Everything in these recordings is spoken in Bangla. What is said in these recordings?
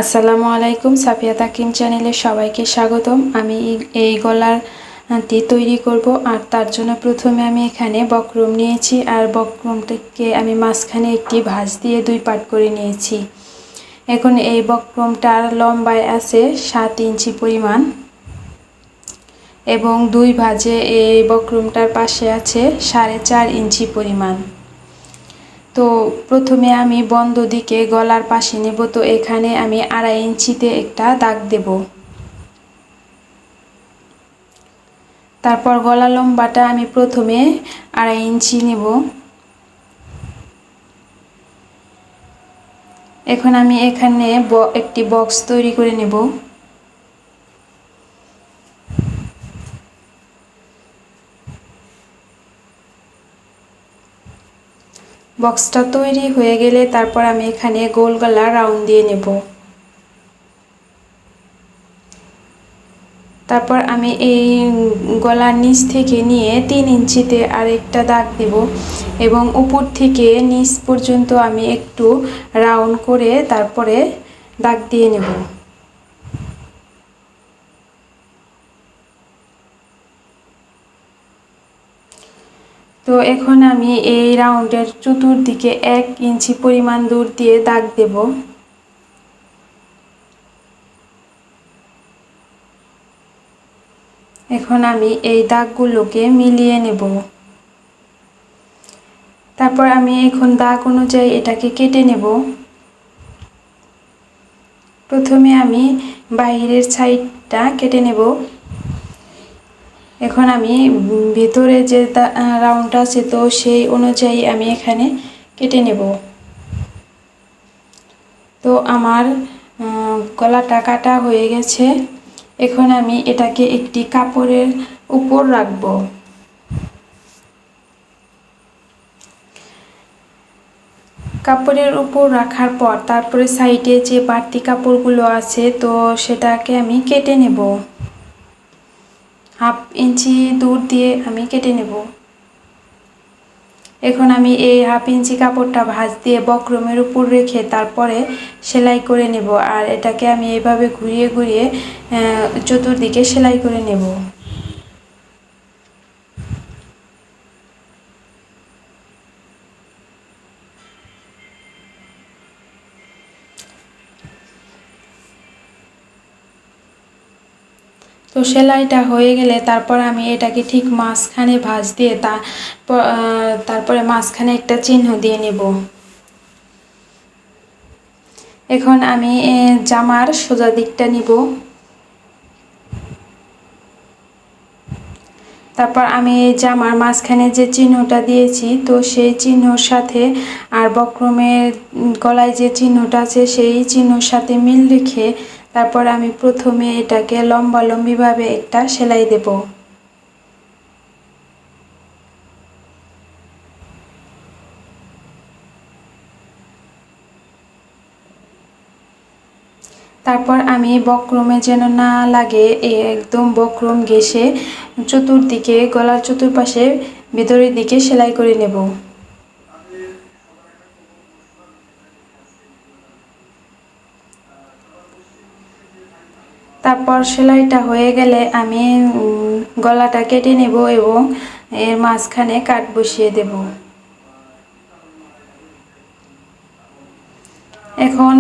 আসসালামু আলাইকুম, সাফিয়া তাকিম চ্যানেলে সবাইকে স্বাগতম। আমি এই গলাটি তৈরি করব, আর তার জন্য প্রথমে আমি এখানে বক্রম নিয়েছি, আর বক্রমটাকে আমি মাঝখানে একটি ভাঁজ দিয়ে 2 পার্ট করে নিয়েছি। এখন এই বক্রমটার লম্বায় আছে 7 ইঞ্চি পরিমাণ এবং 2 ভাঁজে এই বক্রমটার পাশে আছে 4.5 ইঞ্চি পরিমাণ। তো প্রথমে আমি বন্ধ দিকে গলার পাশে নেব। তো এখানে আমি 2.5 ইঞ্চিতে একটা দাগ দেব। তারপর গলা লম্বাটা আমি প্রথমে 2.5 ইঞ্চি নেব। এখন আমি এখানে একটি বক্স তৈরি করে নেব। বক্সটা তৈরি হয়ে গেলে তারপর আমি এখানে গোল গলা রাউন্ড দিয়ে নেব। তারপর আমি এই গলার নিচ থেকে নিয়ে 3 ইঞ্চিতে আরেকটা দাগ দেব এবং উপর থেকে নিচ পর্যন্ত আমি একটু রাউন্ড করে তারপরে দাগ দিয়ে নেব। তো এখন আমি এই রাউন্ডের চতুর্দিকে 1 ইঞ্চি পরিমাণ দূর দিয়ে দাগ দেব। এখন আমি এই দাগগুলোকে মিলিয়ে নেব। তারপর আমি এখন দাগ অনুযায়ী এটাকে কেটে নেব। প্রথমে আমি বাইরের সাইডটা কেটে নেব। এখন আমি ভেতরে যে রাউন্ডটা আছে তো সেই অনুযায়ী আমি এখানে কেটে নেব। তো আমার গলাটা কাটা হয়ে গেছে। এখন আমি এটাকে একটি কাপড়ের উপর রাখব। কাপড়ের উপর রাখার পর তারপরে সাইডে যে বাড়তি কাপড়গুলো আছে তো সেটাকে আমি কেটে নেব। 1/2 ইঞ্চি দূর দিয়ে আমি কেটে নেব। এখন আমি এই 1/2 ইঞ্চি কাপড়টা ভাঁজ দিয়ে বক্রমের উপর রেখে তারপরে সেলাই করে নেব, আর এটাকে আমি এইভাবে ঘুরিয়ে ঘুরিয়ে চতুর্দিকে সেলাই করে নেব। তো সেলাইটা হয়ে গেলে তারপর আমি এটাকে ঠিক মাঝখানে ভাঁজ দিয়ে তারপরে মাঝখানে একটা চিহ্ন দিয়ে নেব। এখন আমি জামার সোজা দিকটা নিব। তারপর আমি এই জামার মাঝখানে যে চিহ্নটা দিয়েছি তো সেই চিহ্নর সাথে আর বক্রমের গলায় যে চিহ্নটা আছে সেই চিহ্নর সাথে মিল রেখে তারপর আমি প্রথমে এটাকে লম্বালম্বিভাবে একটা সেলাই দেব। তারপর আমি বক্রমে যেন না লাগে একদম বক্রম ঘেঁষে চতুর্দিকে গলার চতুর্পাশে ভেতরের দিকে সেলাই করে নেব। তারপর সেলাইটা হয়ে গেলে আমি গলাটা কেটে নেব এবং এর মাঝখানে কাট বসিয়ে দেব। এখন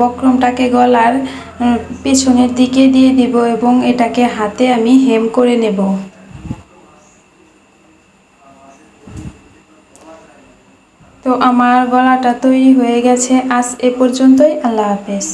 বক্রমটাকে গলার পেছনের দিকে দিয়ে দিব এবং এটাকে হাতে আমি হেম করে নেব। তো আমার গলাটা তৈরি হয়ে গেছে। আজ এ পর্যন্তই। আল্লাহ হাফেজ।